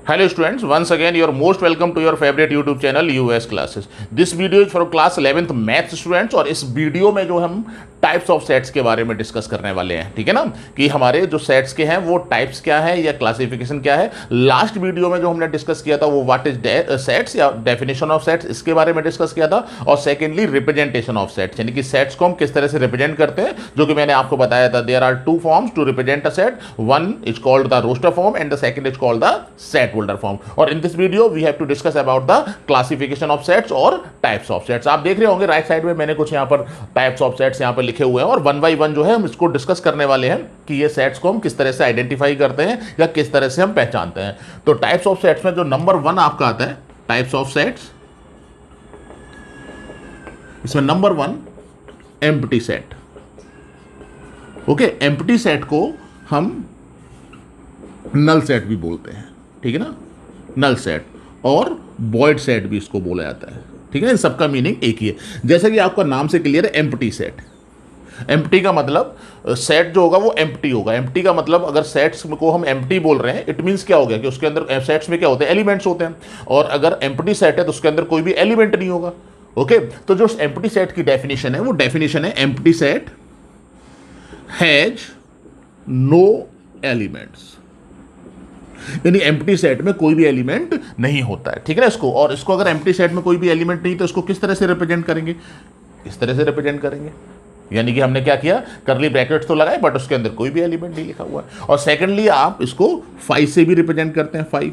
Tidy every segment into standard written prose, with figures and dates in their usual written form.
Hello students, once again you are most welcome to your favorite YouTube channel US Classes. This video is for class 11th maths students और इस video में जो हम types of sets के बारे में discuss करने वाले हैं, ठीक है ना, कि हमारे जो सेट्स के हैं वो टाइप्स क्या है या क्लासिफिकेशन क्या है। लास्ट वीडियो में जो हमने डिस्कस किया था वो व्हाट इज सेट्स या डेफिनेशन ऑफ सेट्स, इसके बारे में डिस्कस किया था। और सेकेंडली रिप्रेजेंटेशन ऑफ सेट्स, यानी कि सेट्स को हम किस तरह से रिप्रेजेंट करते हैं, जो कि मैंने आपको बताया था। There are two forms to represent a set, one is called the roster form and the second is called the set holder form. और in this video we have to discuss about the classification of sets और types of sets. आप देख रहे होंगे right side में मैंने कुछ यहाँ पर टाइप्स ऑफ सेट्स यहाँ पर लिखे हुए हैं और वन बाई वन जो है हम इसको डिस्कस करने वाले हैं कि ये सेट्स को हम किस तरह से आइडेंटिफाई करते हैं या किस तरह से हम पहचानते हैं। तो टाइप्स ऑफ सेट्स में जो नंबर वन आपका आता है टाइप्स ऑफ सेट्स, इसमें number one empty set. Okay, empty set को हम नल सेट भी बोलते हैं, ठीक है ना, नल सेट और वॉइड सेट भी इसको बोला जाता है, ठीक है। इन सबका मीनिंग एक ही है, जैसे कि आपका नाम से क्लियर है एम्प्टी सेट। एम्प्टी का मतलब सेट जो होगा वो एम्प्टी होगा। एम्प्टी का मतलब अगर सेट्स को हम एम्प्टी बोल रहे हैं, इट मींस क्या हो गया कि उसके अंदर सेट्स में क्या होते हैं, एलिमेंट्स होते हैं, और अगर एम्प्टी सेट है तो उसके अंदर कोई भी एलिमेंट नहीं होगा। ओके, तो जो एम्प्टी सेट की डेफिनेशन है वो डेफिनेशन है empty set has no elements, यानी एम्प्टी सेट में कोई भी एलिमेंट नहीं होता है, ठीक है ना। इसको और इसको अगर एम्प्टी सेट में कोई भी एलिमेंट नहीं तो इसको किस तरह से रिप्रेजेंट करेंगे, इस तरह से रिप्रेजेंट करेंगे, यानी कि हमने क्या किया, करली ब्रैकेट्स तो लगाए बट उसके अंदर कोई भी एलिमेंट नहीं लिखा हुआ है। और सेकेंडली आप इसको 5 से भी रिप्रेजेंट करते हैं, 5,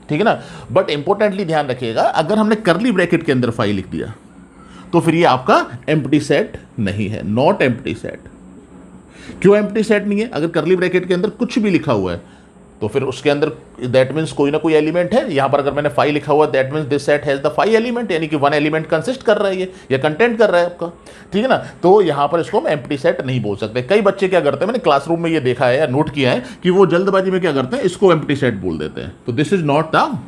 ठीक है ना। बट इंपॉर्टेंटली ध्यान रखिएगा, अगर हमने करली ब्रैकेट के अंदर 5 लिख दिया तो फिर ये आपका एम्प्टी सेट नहीं है, नॉट एम्प्टी सेट। क्यों एम्प्टी सेट नहीं है? अगर करली ब्रैकेट के अंदर कुछ भी लिखा हुआ है तो फिर उसके अंदर दैट मीन्स कोई ना कोई एलिमेंट है। यहां पर अगर मैंने 5 लिखा हुआ that means this set has the 5 element, यानी कि 1 एलिमेंट कंसिस्ट कर रहा है ये या कंटेंट कर रहा है आपका, ठीक है ना। तो यहां पर इसको हम एम्प्टी सेट नहीं बोल सकते। कई बच्चे क्या करते हैं, मैंने क्लासरूम में ये देखा है या नोट किया है कि वो जल्दबाजी में क्या करते हैं, इसको एम्प्टी सेट बोल देते हैं। तो this is not the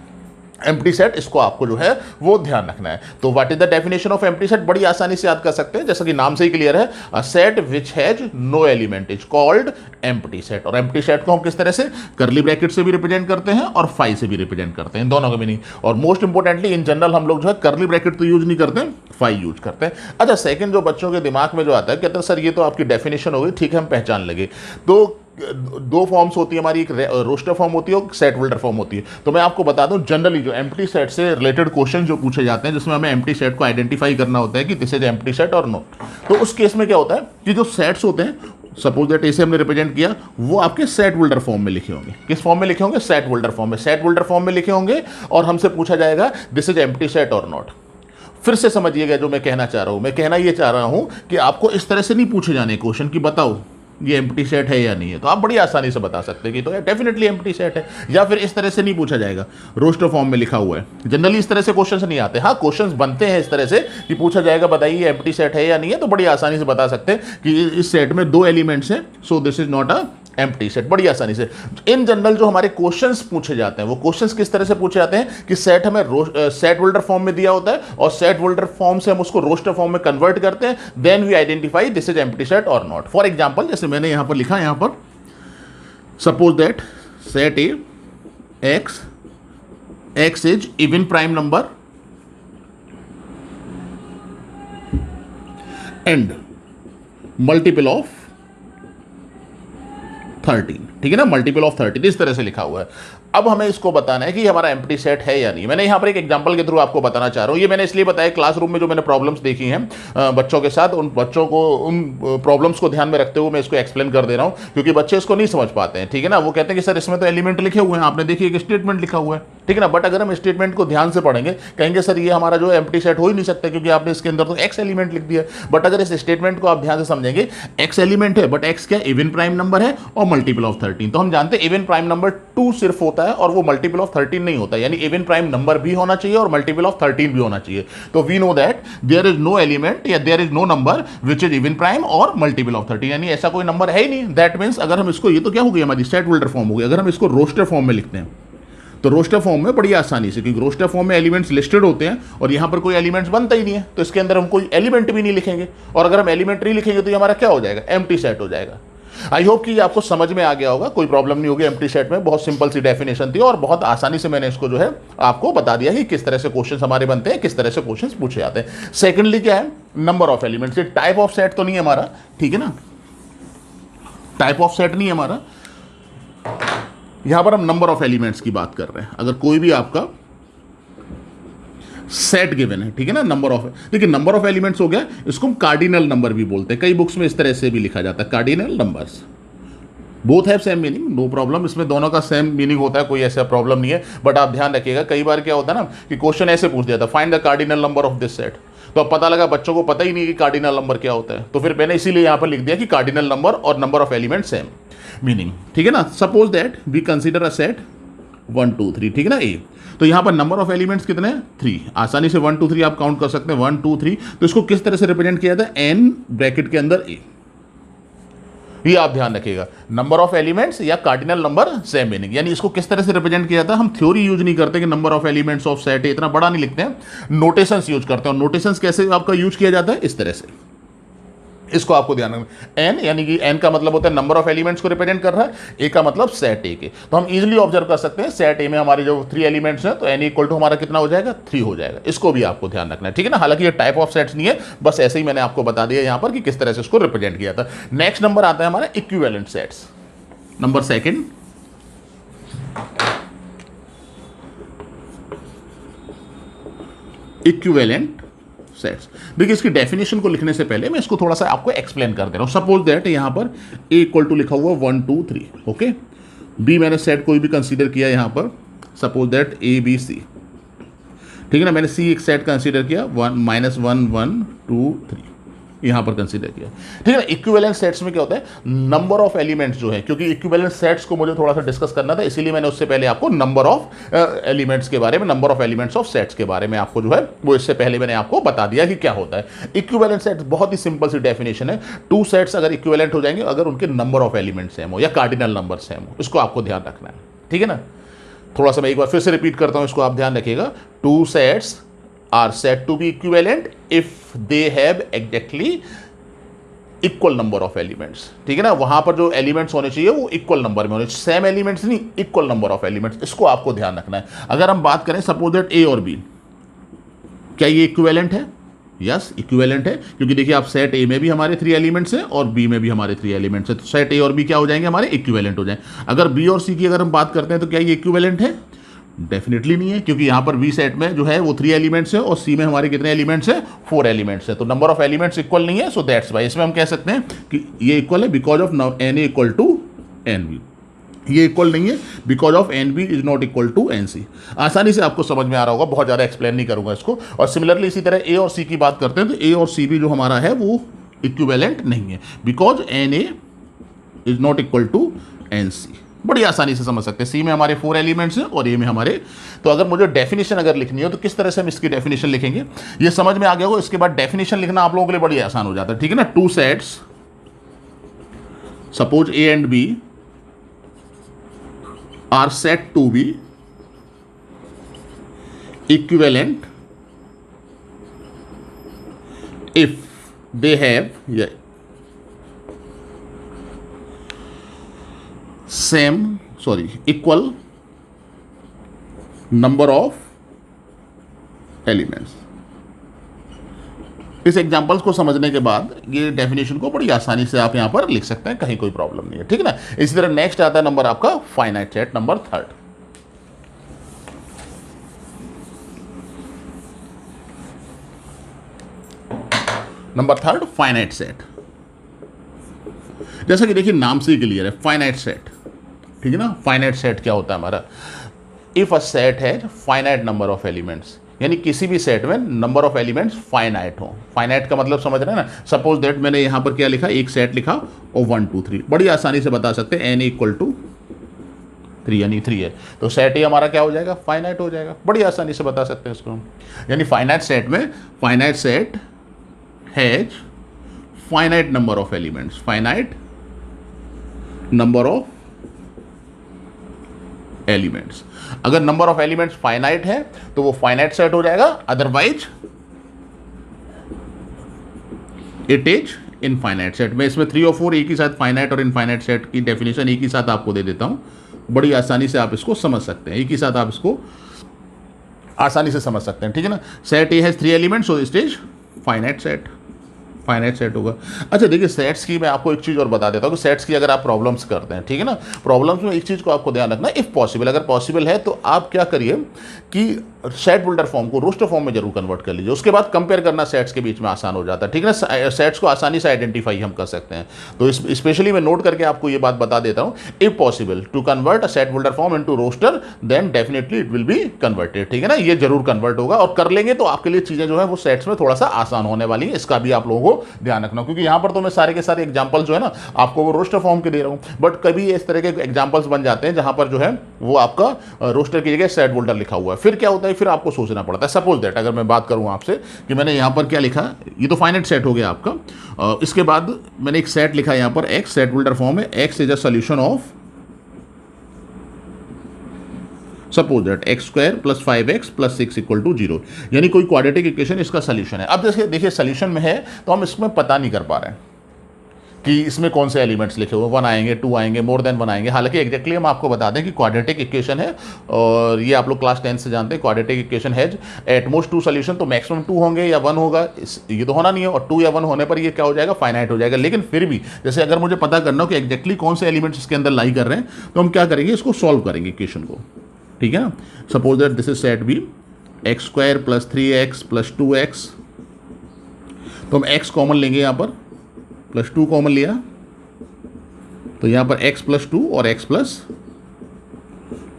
empty set, इसको आपको जो है वो ध्यान रखना है। तो what is the definition of empty set, बड़ी आसानी से याद कर सकते हैं, जैसा कि नाम से ही क्लियर है, a set which has no element is called empty set. और एम्प्टी सेट को हम किस तरह से, करली ब्रैकेट से भी रिप्रेजेंट करते हैं और 5 से भी रिप्रेजेंट करते हैं, दोनों का मीनिंग। और मोस्ट इंपोर्टेंटली इन जनरल हम लोग जो है करली ब्रैकेट तो यूज नहीं करते, 5 यूज करते हैं। अच्छा, सेकंड जो बच्चों के दिमाग में जो आता है, कहते हैं सर ये तो आपकी डेफिनेशन हो गई, ठीक है हम पहचान लगे। तो दो फॉर्म्स होती है हमारी, एक रोस्टर फॉर्म होती है और सेट होल्डर फॉर्म होती है। तो मैं आपको बता दूं जनरली जो एम्प्टी सेट से रिलेटेड क्वेश्चन जो पूछे जाते हैं, जिसमें हमें एम्प्टी सेट को आइडेंटिफाई करना होता है कि दिस इज एम्प्टी सेट और नॉट, तो उस केस में क्या होता है कि जो सेट्स होते हैं, सपोज दैट इसे हमने रिप्रेजेंट किया, वो आपके सेट होल्डर फॉर्म में लिखे होंगे। किस फॉर्म में लिखे होंगे? सेट होल्डर फॉर्म में। सेट होल्डर फॉर्म में लिखे होंगे और हमसे पूछा जाएगा दिस इज एम्प्टी सेट और नॉट। फिर से समझिएगा जो मैं कहना चाह रहा हूं, मैं कहना ये चाह रहा हूं कि आपको इस तरह से नहीं पूछे जाने क्वेश्चन कि बताओ ये एम्प्टी सेट है या नहीं है, तो आप बड़ी आसानी से बता सकते हैं कि तो डेफिनेटली एम्प्टी सेट है। या फिर इस तरह से नहीं पूछा जाएगा, रोस्टर फॉर्म में लिखा हुआ है, जनरली इस तरह से क्वेश्चंस नहीं आते। हाँ, क्वेश्चंस बनते हैं इस तरह से कि पूछा जाएगा बताइए एम्प्टी सेट है या नहीं है, तो बड़ी आसानी से बता सकते हैं कि इस सेट में 2 एलिमेंट्स हैं, so this is not a empty set, बड़ी आसानी से। इन जनरल जो हमारे क्वेश्चंस पूछे जाते हैं वो क्वेश्चंस किस तरह से पूछे जाते हैं कि सेट हमें सेट होल्डर फॉर्म में दिया होता है और सेट होल्डर फॉर्म से हम उसको रोस्टर फॉर्म में कन्वर्ट करते हैं, then we identify this is empty set और नॉट। फॉर एग्जांपल, जैसे मैंने यहां पर लिखा, यहां पर suppose that set A x is even prime number and multiple of 13, ठीक है ना, मल्टीपल ऑफ 13 इस तरह से लिखा हुआ है। अब हमें इसको बताना है कि हमारा एम्प्टी सेट है या नहीं। मैंने यहाँ पर एक एग्जांपल के थ्रू आपको बताना चाह रहा हूँ। ये मैंने इसलिए बताया, क्लासरूम में जो मैंने प्रॉब्लम्स देखी हैं बच्चों के साथ, उन बच्चों को उन प्रॉब्लम्स को ध्यान में रखते हुए मैं इसको एक्सप्लेन कर दे रहा हूँ, क्योंकि बच्चे इसको नहीं समझ पाते हैं, ठीक है ना। वो कहते हैं कि सर इसमें तो एलिमेंट लिखे हुए हैं, आपने देखिए एक स्टेटमेंट लिखा हुआ है, ठीक है ना। बट अगर हम स्टेटमेंट को ध्यान से पढ़ेंगे, कहेंगे सर ये हमारा जो एम्प्टी सेट हो ही नहीं सकता, क्योंकि आपने इसके अंदर तो एक्स एलिमेंट लिख दिया। बट अगर इस स्टेटमेंट को आप ध्यान से समझेंगे, एक्स एलिमेंट है बट एक्स क्या, इवन प्राइम नंबर है और मल्टीपल ऑफ 13। तो हम जानते हैं इवन प्राइम नंबर 2 सिर्फ होता है और वो मल्टीपल ऑफ 13 नहीं होता, यानी इवन प्राइम नंबर भी होना चाहिए और मल्टीपल ऑफ 13 भी होना चाहिए। तो we know that there is no element या there is no number which is even prime और मल्टीपल ऑफ 13, यानी ऐसा कोई नंबर है ही नहीं। दैट मीन्स अगर हम इसको, ये तो क्या हो गई हमारी सेट होल्डर फॉर्म हो गई, अगर हम इसको रोस्टर फॉर्म में लिखते हैं तो रोस्टर फॉर्म में बड़ी आसानी से, क्योंकि रोस्टर फॉर्म में एलिमेंट्स लिस्टेड होते हैं और यहां पर कोई एलिमेंट्स बनता ही नहीं है, तो इसके अंदर हम कोई एलिमेंट भी नहीं लिखेंगे। और अगर हम एलिमेंट नहीं लिखेंगे तो ये हमारा क्या हो जाएगा, एम्प्टी सेट हो जाएगा। आई होप कि ये आपको समझ में आ गया होगा, कोई प्रॉब्लम नहीं होगी। एम्प्टी सेट में बहुत सिंपल सी डेफिनेशन थी और बहुत आसानी से मैंने इसको जो है आपको बता दिया कि किस तरह से क्वेश्चन हमारे बनते हैं, किस तरह से क्वेश्चन पूछे जाते हैं। सेकेंडली क्या है, नंबर ऑफ एलिमेंट्स। ये टाइप ऑफ सेट तो नहीं है हमारा, ठीक है ना, टाइप ऑफ सेट नहीं है हमारा, यहां पर हम नंबर ऑफ एलिमेंट्स की बात कर रहे हैं। अगर कोई भी आपका सेट गिवन है, ठीक है ना, नंबर ऑफ, देखिए नंबर ऑफ एलिमेंट्स हो गया, इसको हम कार्डिनल नंबर भी बोलते हैं। कई बुक्स में इस तरह से भी लिखा जाता है, cardinal numbers. Both have same meaning, no problem, इसमें दोनों का सेम मीनिंग होता है, कोई ऐसा प्रॉब्लम नहीं है। बट आप ध्यान रखिएगा, कई बार क्या होता है ना कि क्वेश्चन ऐसे पूछ दिया था, find the cardinal number of this set, तो अब पता लगा बच्चों को पता ही नहीं कि कार्डिनल नंबर क्या होता है, तो फिर मैंने इसीलिए यहां पर लिख दिया कि कार्डिनल नंबर और number of element same meaning, ठीक है ना। Suppose that we consider a set 1 2 3, ठीक है ना, ए, तो यहां पर नंबर ऑफ एलिमेंट्स कितने हैं, 3। आसानी से 1 2 3 आप काउंट कर सकते हैं, 1 2 3। तो इसको किस तरह से रिप्रेजेंट किया जाता है, एन ब्रैकेट के अंदर ए, ये आप ध्यान रखिएगा। नंबर ऑफ एलिमेंट्स या कार्डिनल नंबर सेम मीनिंग, यानी इसको किस तरह से रिप्रेजेंट किया जाता है, हम थ्योरी यूज नहीं करते कि number of elements of set है, इतना बड़ा नहीं लिखते हैं, नोटेशंस यूज करते हैं। और नोटेशंस कैसे आपका यूज किया जाता है, इस तरह से, इसको आपको ध्यान रखना। एन यानी कि एन का मतलब होता है नंबर ऑफ एलिमेंट्स को रिप्रेजेंट कर रहा है, ए का मतलब सेट ए के। तो हम इजीली ऑब्जर्व कर सकते हैं सेट ए में हमारे जो 3 एलिमेंट्स हैं, तो एन इक्वल टू हमारा कितना हो जाएगा, 3 हो जाएगा। इसको भी आपको ध्यान रखना है, ठीक है ना। हालांकि ये टाइप ऑफ सेट्स नहीं है, बस ऐसे ही मैंने आपको बता दिया यहां पर कि किस तरह से इसको रिप्रेजेंट किया था। नेक्स्ट नंबर आता है हमारा equivalent sets, number second. Equivalent sets, देखिए इसकी डेफिनेशन को लिखने से पहले मैं इसको थोड़ा सा आपको एक्सप्लेन कर दे रहा हूं। सपोज दैट यहां पर ए इक्वल टू लिखा हुआ 1 2 3, ओके। बी मैंने सेट कोई भी कंसीडर किया यहां पर, suppose that A B C, ठीक है ना। मैंने सी एक सेट कंसीडर किया, 1 -1 1 2 3 यहां पर कंसीडर किया, ठीक है। इक्विवेलेंट सेट्स में क्या होता है, नंबर ऑफ एलिमेंट्स जो है, क्योंकि इक्विवेलेंट सेट्स को मुझे थोड़ा सा डिस्कस करना था, इसीलिए मैंने उससे पहले आपको नंबर ऑफ एलिमेंट्स के बारे में, number of elements of sets के बारे में आपको जो है वो इससे पहले मैंने आपको बता दिया कि क्या होता है। इक्विवेलेंट सेट्स बहुत ही सिंपल सी डेफिनेशन है, 2 सेट्स अगर इक्विवेलेंट हो जाएंगे अगर उनके नंबर ऑफ एलिमेंट्स सेम हो या कार्डिनल नंबर सेम हो, इसको आपको ध्यान रखना है, ठीक है ना। थोड़ा सा मैं एक बार फिर से रिपीट करता हूं, इसको आप ध्यान रखिएगा। 2 sets are said to be equivalent if they have exactly equal number of elements, ठीक है ना। वहां पर जो एलिमेंट्स होने चाहिए वो इक्वल नंबर में होने चाहिए, सेम एलिमेंट्स नहीं, इक्वल नंबर ऑफ एलिमेंट्स, इसको आपको ध्यान रखना है। अगर हम बात करें सपोज दैट ए और बी, क्या ये इक्विवेलेंट है, यस इक्विवेलेंट है, क्योंकि देखिए आप सेट ए में भी हमारे 3 एलिमेंट्स हैं और बी में भी हमारे 3 एलिमेंट्स हैं, तो सेट ए और बी क्या हो जाएंगे, हमारे इक्विवेलेंट हो जाएंगे। अगर बी और सी की अगर हम बात करते हैं तो क्या ये इक्विवेलेंट है, डेफिनेटली नहीं है, क्योंकि यहां पर बी सेट में जो है वो 3 एलिमेंट्स है और सी में हमारे कितने एलिमेंट्स है, 4 एलिमेंट्स है, तो नंबर ऑफ एलिमेंट्स इक्वल नहीं है। सो दैट्स वाई इसमें हम कह सकते हैं कि ये इक्वल है because of n A equal to n B, ये इक्वल नहीं है because of n B is not equal to n C. आसानी से आपको समझ में आ रहा होगा, बहुत ज़्यादा एक्सप्लेन नहीं करूंगा इसको। और सिमिलरली इसी तरह ए और सी की बात करते हैं तो ए और सी भी जो हमारा है वो इक्विवेलेंट नहीं है because n A is not equal to n C. बड़ी आसानी से समझ सकते हैं, सी में हमारे 4 एलिमेंट्स हैं और ए में हमारे, तो अगर मुझे डेफिनेशन अगर लिखनी हो तो किस तरह से हम इसकी डेफिनेशन लिखेंगे, ये समझ में आ गया होगा। इसके बाद डेफिनेशन लिखना आप लोगों के लिए बड़ी आसान हो जाता है, ठीक है ना। 2 sets, suppose A and B are set to be equivalent if they have equal number of elements. इस एग्जांपल्स को समझने के बाद ये डेफिनेशन को बड़ी आसानी से आप यहां पर लिख सकते हैं, कहीं कोई प्रॉब्लम नहीं है, ठीक है ना। इसी तरह नेक्स्ट आता है नंबर आपका finite set, number 3rd। Number 3rd finite set. जैसा कि देखिए नाम से ही क्लियर है, फाइनाइट सेट, ठीक है ना। फाइनाइट सेट क्या होता है हमारा, if a set has finite number of elements, यानी किसी भी सेट में नंबर ऑफ एलिमेंट्स फाइनाइट हो। फाइनाइट का मतलब समझ रहे हैं ना। सपोज दैट मैंने यहां पर क्या लिखा, एक सेट लिखा और 1 2 3, बड़ी आसानी से बता सकते हैं एन इक्वल टू 3 यानी 3 है, तो सेट ही हमारा क्या हो जाएगा, फाइनाइट हो जाएगा। बड़ी आसानी से बता सकते हैं इसको हम, यानी फाइनाइट सेट में, finite set has finite number of elements, finite number of elements. अगर नंबर ऑफ एलिमेंट्स फाइनाइट है तो वो फाइनाइट सेट हो जाएगा, otherwise it is infinite set. मैं इसमें 3 और 4 एक ही साथ फाइनाइट और इनफाइनाइट सेट की डेफिनेशन एक ही साथ आपको दे देता हूँ, बड़ी आसानी से आप इसको समझ सकते हैं, एक ही साथ आप इसको आसानी से समझ सकते हैं, ठीक है ना। Set A has 3 elements, so it is finite set, finite set होगा। अच्छा देखिए, सेट्स की मैं आपको एक चीज़ और बता देता हूँ कि सेट्स की अगर आप प्रॉब्लम्स करते हैं, ठीक है ना, प्रॉब्लम्स में एक चीज़ को आपको ध्यान रखना, इफ़ पॉसिबल, अगर पॉसिबल है तो आप क्या करिए कि सेट बिल्डर फॉर्म को रोस्टर फॉर्म में जरूर कन्वर्ट कर लीजिए, उसके बाद कंपेयर करना सेट्स के बीच में आसान हो जाता है, ठीक है ना। सेट्स को आसानी से आइडेंटिफाई हम कर सकते हैं। तो स्पेशली मैं नोट करके आपको ये बात बता देता हूँ, if possible to convert a set builder form into roster then definitely it will be converted, ठीक है ना। ये जरूर कन्वर्ट होगा और कर लेंगे तो आपके लिए चीज़ें जो है वो सेट्स में थोड़ा सा आसान होने वाली है, इसका भी आप लोगों को ध्यान रखना, क्योंकि यहाँ पर तो मैं सारे के सारे एग्जाम्पल जो है ना आपको वो रोस्टर फॉर्म के दे रहा हूँ, बट कभी इस तरह के एग्जाम्पल्स बन जाते हैं जहाँ पर जो है वो आपका रोस्टर की जगह सेट बिल्डर लिखा हुआ है, फिर क्या होता है, फिर आपको सोचना पड़ता है। सपोज दैट अगर मैं बात करूं आपसे कि मैंने यहां पर क्या लिखा, ये तो फाइनाइट सेट हो गया आपका, इसके बाद मैंने एक सेट लिखा यहां पर एक्स, सेट बिल्डर फॉर्म है, x is a solution of suppose that x square plus 5x plus 6 equal to 0, यानी कोई क्वाड्रेटिक इक्वेशन इसका सॉल्यूशन है। अब जैसे देखिए सॉल्यूशन में है तो हम इसमें पता नहीं कर पा रहे हैं कि इसमें कौन से एलिमेंट्स लिखे हुए, 1 आएंगे, 2 आएंगे, मोर देन 1 आएंगे। हालांकि एग्जैक्टली हम आपको बता दें कि क्वाड्रेटिक इक्वेशन है, और ये आप लोग क्लास 10 से जानते हैं, quadratic equation has at most 2 solution, तो मैक्सिमम 2 होंगे या 1 होगा, ये तो होना नहीं है, और 2 या 1 होने पर ये क्या हो जाएगा, फाइनाइट हो जाएगा। लेकिन फिर भी जैसे अगर मुझे पता करना हो कि एग्जैक्टली कौन से एलिमेंट्स इसके अंदर लाई कर रहे हैं, तो हम क्या करेंगे, इसको सॉल्व करेंगे इक्वेशन को, ठीक है ना। Suppose that this is set B, x square plus 3x plus 2x, तो हम x कॉमन लेंगे यहाँ पर, प्लस 2 कॉमन लिया, तो यहाँ पर x प्लस 2 और x प्लस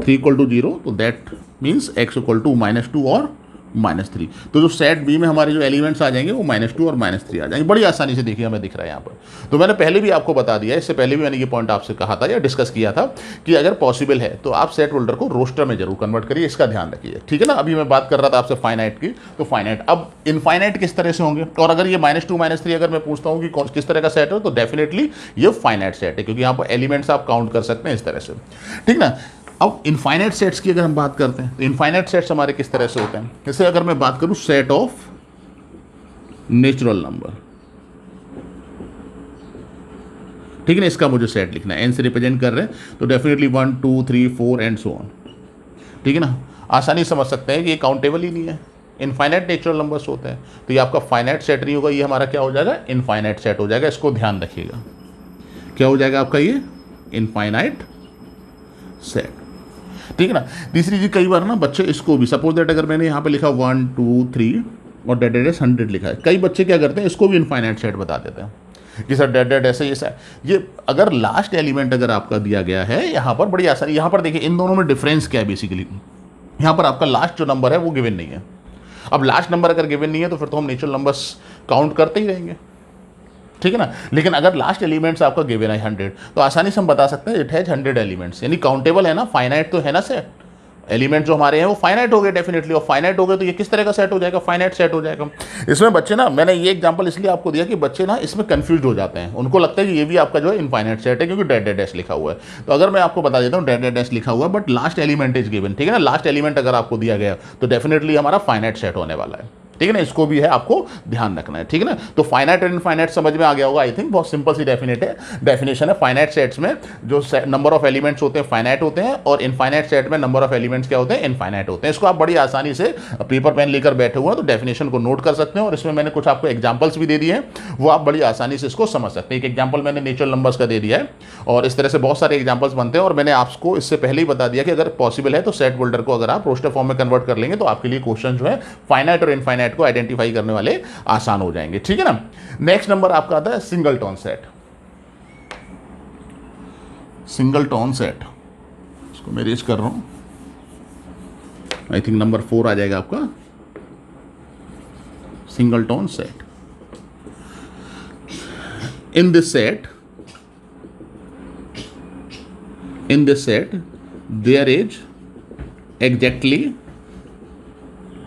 3 इक्वल टू 0, तो that means x equal to -2 और -3। तो जो सेट बी में हमारे जो एलिमेंट्स आ जाएंगे वो -2 और -3 आ जाएंगे, बड़ी आसानी से देखिए हमें दिख रहा है यहाँ पर। तो मैंने पहले भी आपको बता दिया, इससे पहले भी मैंने ये पॉइंट आपसे कहा था या डिस्कस किया था कि अगर पॉसिबल है तो आप सेट होल्डर को रोस्टर में जरूर कन्वर्ट करिए, इसका ध्यान रखिए, ठीक है ना। अभी मैं बात कर रहा था आपसे फाइनाइट की, तो फाइनाइट अब इनफाइनाइट किस तरह से होंगे, और अगर ये -2 -3 अगर मैं पूछता हूँ कि किस तरह का सेट है, तो डेफिनेटली ये फाइनाइट सेट है, क्योंकि यहाँ पर एलिमेंट्स आप काउंट कर सकते हैं इस तरह से, ठीक ना। अब इनफाइनाइट सेट्स की अगर हम बात करते हैं तो इनफाइनाइट सेट्स हमारे किस तरह से होते हैं, जैसे अगर मैं बात करूं सेट ऑफ नेचुरल नंबर, ठीक है ना, इसका मुझे सेट लिखना है, एन से रिप्रेजेंट कर रहे हैं तो डेफिनेटली 1 2 3 4 एंड सो ऑन, ठीक है ना। आसानी समझ सकते हैं कि ये काउंटेबल ही नहीं है, इनफाइनाइट नेचुरल नंबर्स होते हैं, तो ये आपका फाइनाइट सेट नहीं होगा, ये हमारा क्या हो जाएगा, इनफाइनाइट सेट हो जाएगा। इसको ध्यान रखिएगा, क्या हो जाएगा आपका ये इनफाइनाइट सेट, ठीक है ना। तीसरी चीज, कई बार ना बच्चे इसको भी, सपोज दैट अगर मैंने यहाँ पे लिखा 1 2 3 और डेड 100 लिखा है, कई बच्चे क्या करते हैं इसको भी इनफाइनाइट सेट बता देते हैं कि सर डेड ऐसे ये अगर लास्ट एलिमेंट अगर आपका दिया गया है यहाँ पर, बड़ी आसानी, यहाँ पर देखिए इन दोनों में डिफरेंस क्या है बेसिकली, यहाँ पर आपका लास्ट जो नंबर है वो गिवन नहीं है। अब लास्ट नंबर अगर गिवन नहीं है तो फिर तो हम नेचुरल नंबर्स काउंट करते ही रहेंगे, ठीक है ना। लेकिन अगर लास्ट एलिमेंट्स आपका गिवन है 100, तो आसानी से हम बता सकते हैं इट हैज 100 एलिमेंट्स, यानी काउंटेबल है ना, फाइनाइट तो है ना सेट, एलिमेंट जो हमारे हैं वो फाइनाइट हो गए डेफिनेटली, और फाइनाइट हो गए तो ये किस तरह का सेट हो जाएगा, फाइनाइट सेट हो जाएगा। इसमें बच्चे ना, मैंने ये एग्जांपल इसलिए आपको दिया कि बच्चे ना इसमें कंफ्यूज हो जाते हैं, उनको लगता है कि ये भी आपका जो है इनफाइनाइट सेट है क्योंकि डेड डैश लिखा हुआ है। तो अगर मैं आपको बता देता हूँ डेड डैश लिखा हुआ है but last element is given, ठीक है ना, लास्ट एलिमेंट अगर आपको दिया गया तो डेफिनेटली हमारा फाइनाइट सेट होने वाला है, ठीक है ना। इसको भी है आपको ध्यान रखना है, ठीक है ना। तो फाइनाइट और इनफाइनाइट समझ में आ गया होगा, आई थिंक बहुत सिंपल सी डेफिनेशन है। फाइनाइट सेट्स में जो नंबर ऑफ एलिमेंट्स होते हैं फाइनाइट होते हैं, और इनफाइनाइट सेट में नंबर ऑफ एलिमेंट्स क्या होते हैं, इनफाइनाइट होते हैं। इसको आप बड़ी आसानी से पेपर पेन लेकर बैठे हुए हैं तो डेफिनेशन को नोट कर सकते हैं, और इसमें मैंने कुछ आपको एग्जाम्पल्स भी दे दिए हैं, वो आप बड़ी आसानी से इसको समझ सकते हैं। एक एग्जाम्पल मैंने नेचुरल नंबर्स का दे दिया है, और इस तरह से बहुत सारे एग्जाम्पल्स बनते हैं, और मैंने आपको इससे पहले ही बता दिया कि अगर पॉसिबल है तो सेट बिल्डर को अगर आप रोस्टर फॉर्म में कन्वर्ट कर लेंगे तो आपके लिए क्वेश्चन जो है फाइनाइट और इनफाइनाइट को आइडेंटिफाई करने वाले आसान हो जाएंगे, ठीक है ना। नेक्स्ट नंबर आपका आता है सिंगलटन सेट, सिंगलटन सेट, इसको मैं रेज कर रहा हूं, आई थिंक नंबर 4 आ जाएगा आपका, singleton set. In this set there is exactly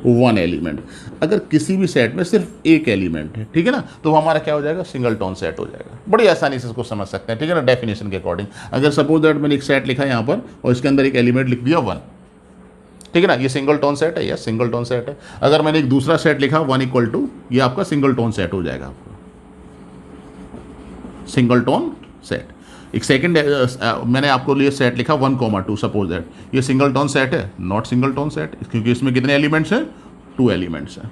1 element. अगर किसी भी सेट में सिर्फ एक एलिमेंट है, ठीक है ना, तो हमारा क्या हो जाएगा, सिंगलटन सेट हो जाएगा। बड़ी आसानी से इसको समझ सकते हैं, ठीक है ना, डेफिनेशन के अकॉर्डिंग। अगर सपोज दैट मैंने एक सेट लिखा यहाँ पर और इसके अंदर एक एलिमेंट लिख दिया 1, ठीक है ना, ये सिंगलटन सेट है, या सिंगलटन सेट है। अगर मैंने एक दूसरा सेट लिखा 1 = ये आपका सिंगलटन सेट हो जाएगा आपका, सिंगलटन सेट। एक सेकंड मैंने आपको लिए सेट लिखा 1,2, सपोज दैट ये सिंगलटन सेट है, नॉट सिंगलटन सेट, क्योंकि इसमें कितने एलिमेंट्स हैं, 2 एलिमेंट्स हैं।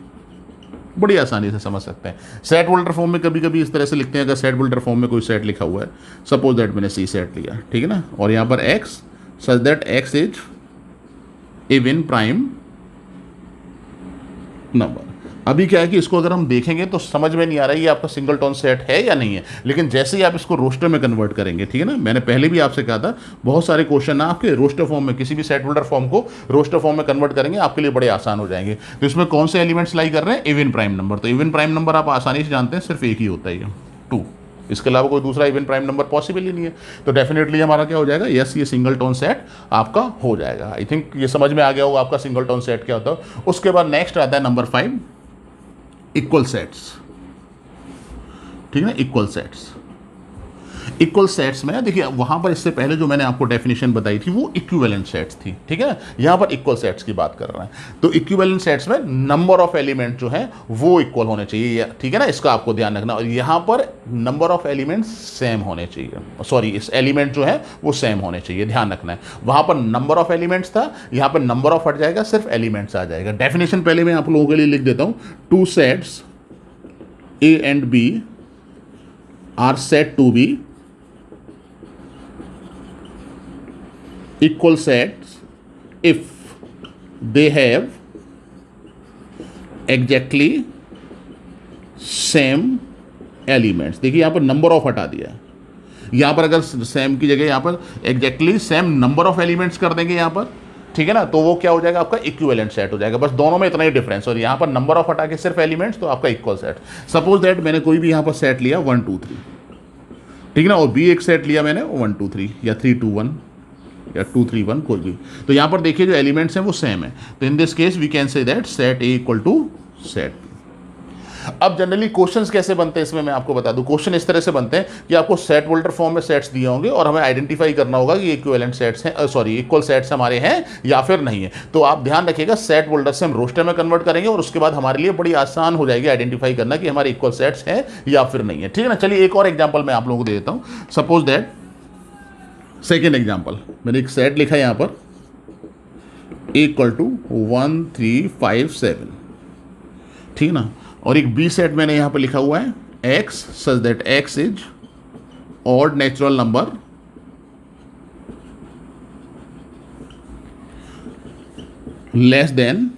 बड़ी आसानी से समझ सकते हैं। सेट होल्डर फॉर्म में कभी कभी इस तरह से लिखते हैं, अगर सेट होल्डर फॉर्म में कोई सेट लिखा हुआ है, सपोज दैट मैंने सी सेट लिया, ठीक है ना, और यहाँ पर x, such that x is even prime number. अभी क्या है कि इसको अगर हम देखेंगे तो समझ में नहीं आ रहा है ये आपका सिंगलटन सेट है या नहीं है, लेकिन जैसे ही आप इसको रोस्टर में कन्वर्ट करेंगे, ठीक है ना, मैंने पहले भी आपसे कहा था बहुत सारे क्वेश्चन ना आपके रोस्टर फॉर्म में, किसी भी सेट होल्डर फॉर्म को रोस्टर फॉर्म में कन्वर्ट करेंगे आपके लिए बड़े आसान हो जाएंगे। तो इसमें कौन से एलिमेंट्स लाई कर रहे हैं, इवन प्राइम नंबर। तो इवन प्राइम नंबर आप आसानी से जानते हैं सिर्फ एक ही होता है, 2, इसके अलावा कोई दूसरा इवन प्राइम नंबर पॉसिबल ही नहीं है। तो डेफिनेटली हमारा क्या हो जाएगा, यस, ये सिंगलटन सेट आपका हो जाएगा। आई थिंक ये समझ में आ गया होगा आपका सिंगलटन सेट क्या होता है। उसके बाद नेक्स्ट आता है नंबर 5, इक्वल सेट्स, ठीक है ना, इक्वल सेट्स। इक्वल सेट्स में देखिए वहां पर इससे पहले जो मैंने आपको डेफिनेशन बताई थी वो इक्विवेलेंट सेट्स थी, ठीक है ना, यहां पर इक्वल सेट्स की बात कर रहे हैं। तो इक्विवेलेंट सेट्स में नंबर ऑफ एलिमेंट जो है वो इक्वल होने चाहिए, ठीक है ना, इसका आपको ध्यान रखना। और यहां पर नंबर ऑफ एलिमेंट्स सेम होने चाहिए, सॉरी इस एलिमेंट जो है वो सेम होने चाहिए, ध्यान रखना है। वहां पर नंबर ऑफ एलिमेंट्स था, यहां पर नंबर ऑफ हट जाएगा, सिर्फ एलिमेंट्स आ जाएगा। डेफिनेशन पहले मैं आप लोगों के लिए लिख देता हूं, 2 sets A and B are said to be equal sets if they have exactly same elements। देखिए यहां पर नंबर ऑफ हटा दिया है, यहां पर अगर सेम की जगह यहां पर exactly same number of elements कर देंगे यहां पर, ठीक है ना, तो वो क्या हो जाएगा, आपका इक्विवेलेंट सेट हो जाएगा। बस दोनों में इतना ही डिफरेंस, और यहां पर नंबर ऑफ हटा के सिर्फ एलिमेंट्स, तो आपका इक्वल सेट। सपोज दैट मैंने कोई भी यहां पर सेट लिया 1 2 3, ठीक है ना, और बी एक सेट लिया मैंने 1 2 3 या 3 2 1 या 2 3 1 कोई भी। तो यहां पर देखिए जो एलिमेंट्स हैं वो सेम है, तो in this case we can say that set A equal to set. अब जनरली क्वेश्चंस कैसे बनते हैं इसमें मैं आपको बता दूं। क्वेश्चन इस तरह से बनते हैं कि आपको सेट होल्डर फॉर्म में सेट्स दिए होंगे और हमें आइडेंटिफाई करना होगा कि इक्विवेलेंट सेट्स हैं, सॉरी इक्वल सेट्स हमारे हैं या फिर नहीं है। तो आप ध्यान रखिएगा, सेट होल्डर से हम रोस्टर में कन्वर्ट करेंगे और उसके बाद हमारे लिए बड़ी आसान हो जाएगी आइडेंटिफाई करना कि हमारे इक्वल सेट्स हैं या फिर नहीं है, ठीक है ना। चलिए एक और एग्जाम्पल मैं आप लोगों को दे देता हूं। सपोज दैट सेकेंड एग्जाम्पल, मैंने एक सेट लिखा है यहां पर इक्वल टू 1 3 5 7, ठीक है ना, और एक बी सेट मैंने यहां पर लिखा हुआ है x such that x is odd natural number less than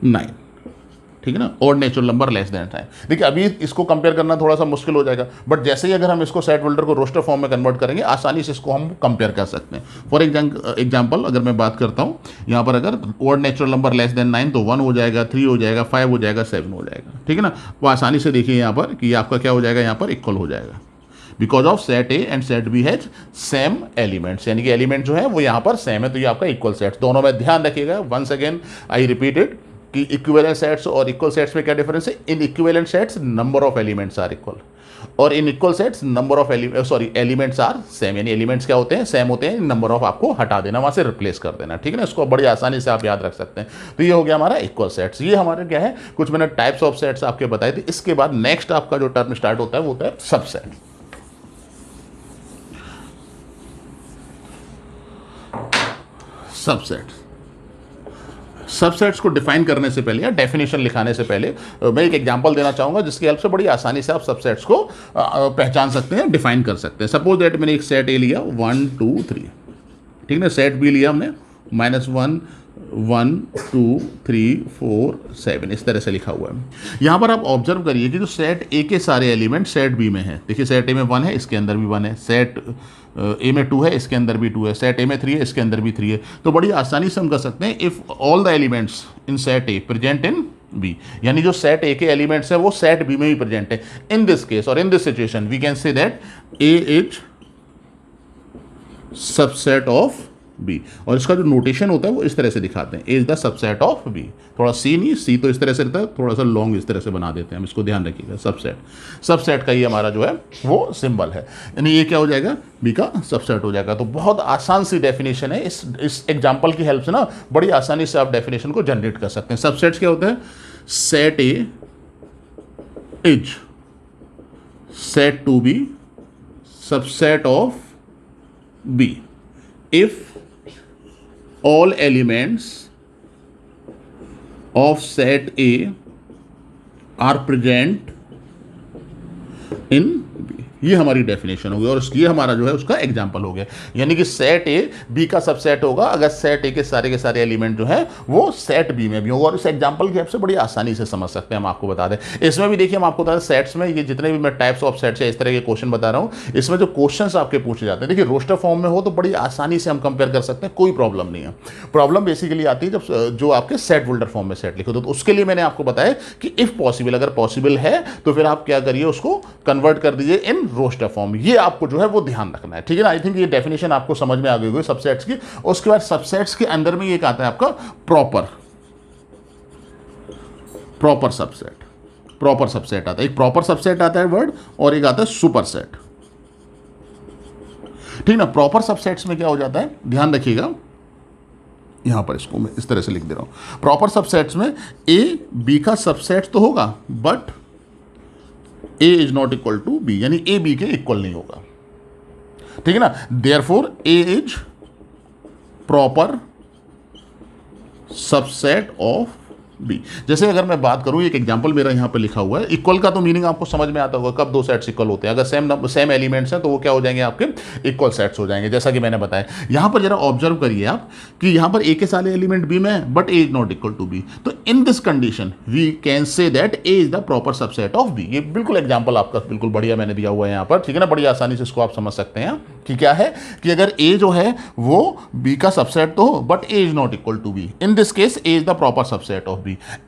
9, ठीक है ना, odd natural number less than 9। देखिए अभी इसको कंपेयर करना थोड़ा सा मुश्किल हो जाएगा, बट जैसे ही अगर हम इसको सेट होल्डर को रोस्टर फॉर्म में कन्वर्ट करेंगे आसानी से इसको हम कंपेयर कर सकते हैं। फॉर एग्जांपल अगर मैं बात करता हूं यहां पर, अगर odd natural number less than 9 तो 1 हो जाएगा, 3 हो जाएगा, 5 हो जाएगा, 7 हो जाएगा, ठीक है ना। वो आसानी से देखिए यहां पर कि आपका क्या हो जाएगा, यहां पर इक्वल हो जाएगा, because of set A and set B has same elements, यानी कि एलिमेंट जो है वो यहां पर सेम है, तो ये आपका इक्वल सेट्स। दोनों में ध्यान रखिएगा, once again I repeat it कि इक्विवेलेंट सेट्स और इक्वल सेट्स में क्या डिफरेंस है। In equivalent sets number of elements are equal, और in equal sets number of elements are same, यानी एलिमेंट्स क्या होते हैं, सेम होते हैं, नंबर ऑफ आपको हटा देना, वहां से रिप्लेस कर देना, ठीक है ना। इसको बड़ी आसानी से आप याद रख सकते हैं। तो ये हो गया हमारा इक्वल सेट्स। ये हमारे क्या है, कुछ मैंने टाइप्स ऑफ सेट्स आपके बताए थे। इसके बाद नेक्स्ट आपका जो टर्म स्टार्ट होता है वो होता है सबसेट। सबसेट्स को डिफाइन करने से पहले या डेफिनेशन लिखाने से पहले मैं एक एग्जांपल देना चाहूंगा जिसकी हेल्प से बड़ी आसानी से आप सबसेट्स को पहचान सकते हैं, डिफाइन कर सकते हैं। सपोज दैट मैंने एक सेट ए लिया 1 2 3, ठीक है, सेट बी लिया हमने -1 1 2 3 4 7, इस तरह से लिखा हुआ है। यहाँ पर आप ऑब्जर्व करिए कि जो सेट ए के सारे एलिमेंट सेट बी में है। देखिए सेट ए में 1 है, इसके अंदर भी 1 है, सेट ए में 2 है, इसके अंदर भी 2 है, सेट ए में 3 है, इसके अंदर भी 3 है। तो बड़ी आसानी से हम कर सकते हैं if all the elements in set A present in B, यानी जो सेट ए के एलिमेंट्स है वो सेट बी में भी प्रेजेंट है। इन दिस केस और in this situation we can say that A is subset of B, और इसका जो नोटेशन होता है वो इस तरह से दिखाते हैं, A is the subset of B. थोड़ा सी नहीं, सी तो इस तरह से रहता है, थोड़ा सा लॉन्ग इस तरह से बना देते हैं हम, इसको ध्यान रखिएगा। सबसेट का ही हमारा जो है वो सिंबल है, यानी ये क्या हो जाएगा, बी का सबसेट हो जाएगा। तो बहुत आसान सी डेफिनेशन है, इस एग्जाम्पल की हेल्प से ना बड़ी आसानी से आप डेफिनेशन को जनरेट कर सकते हैं। सबसेट्स क्या होता है, set A is set to be subset of B if all elements of set A are present in B. ये हमारी डेफिनेशन होगी और ये हमारा जो है उसका एग्जाम्पल हो गया। यानी कि सेट ए बी का सबसेट होगा अगर सेट ए के सारे एलिमेंट जो है वो सेट बी में भी होगा। और इस एग्जाम्पल की हेल्प से बड़ी आसानी से समझ सकते हैं। हम आपको बता दें इसमें भी देखिए, हम आपको बता दें सेट्स में ये जितने भी मैं टाइप्स ऑफ सेट्स है इस तरह के क्वेश्चन बता रहा हूँ, इसमें जो क्वेश्चन आपके पूछे जाते हैं देखिए रोस्टर फॉर्म में हो तो बड़ी आसानी से हम कंपेयर कर सकते हैं, कोई प्रॉब्लम नहीं है। प्रॉब्लम बेसिकली आती है जब जो आपके सेट होल्डर फॉर्म में सेट लिखे तो उसके लिए मैंने आपको बताया कि इफ पॉसिबल, अगर पॉसिबल है तो फिर आप क्या करिए, उसको कन्वर्ट कर दीजिए इन रोस्टर फॉर्म। ये आपको जो है वो ध्यान रखना है, ठीक है ना। आई थिंक ये डेफिनेशन आपको समझ में आ गई होगी सबसेट्स की। उसके बाद सबसेट्स के अंदर में एक आता है आपका प्रॉपर सबसेट आता है। एक प्रॉपर सबसेट आता है वर्ड और एक आता है सुपर सेट, ठीक ना। प्रॉपर सबसेट्स में क्या हो जाता है, ध्यान रखिएगा, यहां पर इसको मैं इस तरह से लिख दे रहा हूं। प्रॉपर सबसेट्स में ए बी का सबसेट तो होगा but A is not equal to B, यानी ए बी के इक्वल नहीं होगा, ठीक है ना। Therefore A is proper subset of B. जैसे अगर मैं बात करूं, एक एग्जांपल मेरा यहां पे लिखा हुआ है। इक्वल का तो मीनिंग आपको समझ में आता होगा, कब दो सेट्स इक्वल होते हैं। अगर सेम एलिमेंट्स हैं तो वो क्या हो जाएंगे, आपके इक्वल सेट्स हो जाएंगे, जैसा कि मैंने बताया। यहां पर जरा ऑब्जर्व करिए आप कि यहां पर ए के सारे एलिमेंट बी में है but A is not equal to B. तो in this condition we can say that A is the proper subset of B. ये बिल्कुल एग्जाम्पल आपका बिल्कुल बढ़िया मैंने दिया हुआ है यहां पर, ठीक है ना। बड़ी आसानी से इसको आप समझ सकते हैं कि क्या है कि अगर ए जो है वो बी का सबसेट तो हो but A is not equal to B, in this case A is the proper subset of B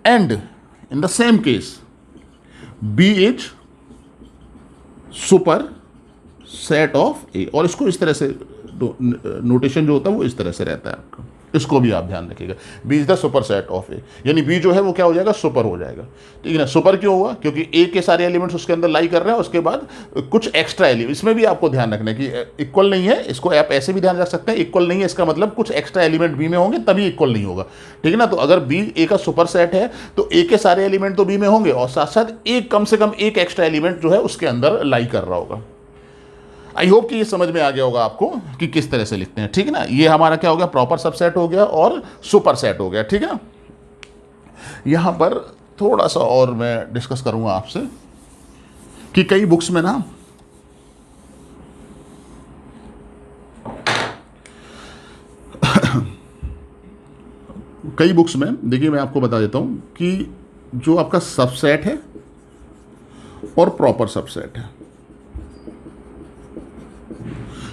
and in the same case B is super set of A। और इसको इस तरह से नोटेशन जो होता है वो इस तरह से रहता है आपका, इसको भी आप ध्यान रखिएगा। B is the superset of A, यानी B जो है वो क्या हो जाएगा, सुपर हो जाएगा, ठीक है ना। सुपर क्यों हुआ, क्योंकि A के सारे एलिमेंट्स उसके अंदर लाई कर रहे हैं, उसके बाद कुछ एक्स्ट्रा एलिमेंट, इसमें भी आपको ध्यान रखना है कि इक्वल नहीं है। इसको आप ऐसे भी ध्यान रख सकते हैं, इक्वल नहीं है इसका मतलब कुछ एक्स्ट्रा एलिमेंट B में होंगे तभी इक्वल नहीं होगा, ठीक है ना। तो अगर B A का सुपर सेट है तो A के सारे एलिमेंट तो B में होंगे और साथ साथ एक कम से कम एक एक्स्ट्रा एलिमेंट जो है उसके अंदर लाई कर रहा होगा। आई होप कि ये समझ में आ गया होगा आपको कि किस तरह से लिखते हैं, ठीक है ना। ये हमारा क्या हो गया, प्रॉपर सबसेट हो गया और सुपर सेट हो गया, ठीक है ना। यहां पर थोड़ा सा और मैं डिस्कस करूंगा आपसे कि कई बुक्स में ना देखिए मैं आपको बता देता हूं कि जो आपका सबसेट है और प्रॉपर सबसेट है,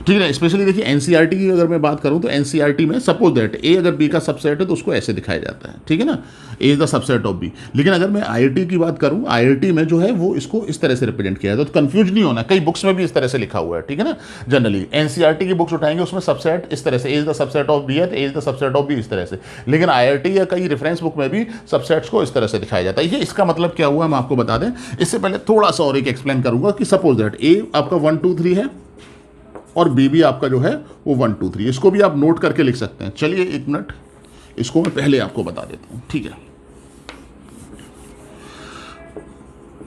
ठीक है। स्पेशली देखिए एनसीईआरटी की अगर मैं बात करूं तो एनसीईआरटी में सपोज दैट ए अगर बी का सबसेट है तो उसको ऐसे दिखाया जाता है, ठीक है ना, A is the subset of B. लेकिन अगर मैं आईआईटी की बात करूं, आईआईटी में जो है वो इसको इस तरह से रिप्रेजेंट किया जाता है। तो कंफ्यूज नहीं होना, कई बुक्स में भी इस तरह से लिखा हुआ है, ठीक है ना। जनरली एनसीईआरटी की बुक्स उठाएंगे उसमें सबसेट इस तरह से, A is the subset of B है, A is the subset of B इस तरह से। लेकिन आईआईटी या कई रेफरेंस बुक में भी सबसेट्स को इस तरह से दिखाया जाता है। ये इसका मतलब क्या हुआ हम आपको बता दें। इससे पहले थोड़ा सा और एक एक्सप्लेन करूंगा कि सपोज दैट ए आपका 1 2 3 है और बी भी आपका जो है वो 1 2 3, इसको भी आप नोट करके लिख सकते हैं। चलिए एक मिनट, इसको मैं पहले आपको बता देता हूं, ठीक है।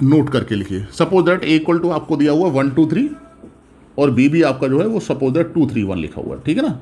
नोट करके लिखिए, suppose that A equal to आपको दिया हुआ 1 2 3 और बी भी आपका जो है वो सपोज दैट 2 3 1 लिखा हुआ है, ठीक है ना।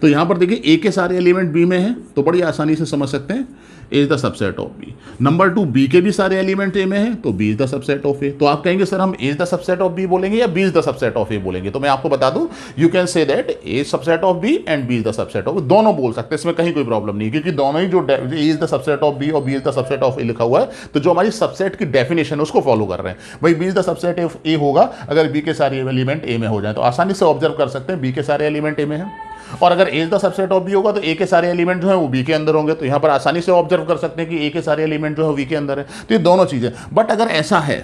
तो यहां पर देखिए ए के सारे एलिमेंट बी में हैं तो बड़ी आसानी से समझ सकते हैं A is the subset of B. Number 2 B के भी सारे एलिमेंट ए में हैं तो B is the subset of A. तो आप कहेंगे सर हम A is the subset of B बोलेंगे या B is the subset of A बोलेंगे। तो मैं आपको बता दूं you can say that A subset of B and B is the subset of, दोनों बोल सकते हैं, इसमें कहीं कोई प्रॉब्लम नहीं, क्योंकि दोनों ही जो A is the subset of B और B is the subset of A लिखा हुआ है तो जो हमारी सबसेट की डेफिनेशन है उसको फॉलो कर रहे हैं। भाई B is the subset of A होगा अगर बी के सारे एलिमेंट ए में हो जाए, तो आसानी से ऑब्जर्व कर सकते हैं बी के सारे एलिमेंट ए में है। और अगर A is the subset of B होगा तो ए के सारे एलिमेंट जो है वो बी के अंदर होंगे, तो यहां पर आसानी से ऑब्जर्व कर सकते हैं कि ए के सारे एलिमेंट जो है बी के अंदर है। तो ये दोनों चीजें, बट अगर ऐसा है,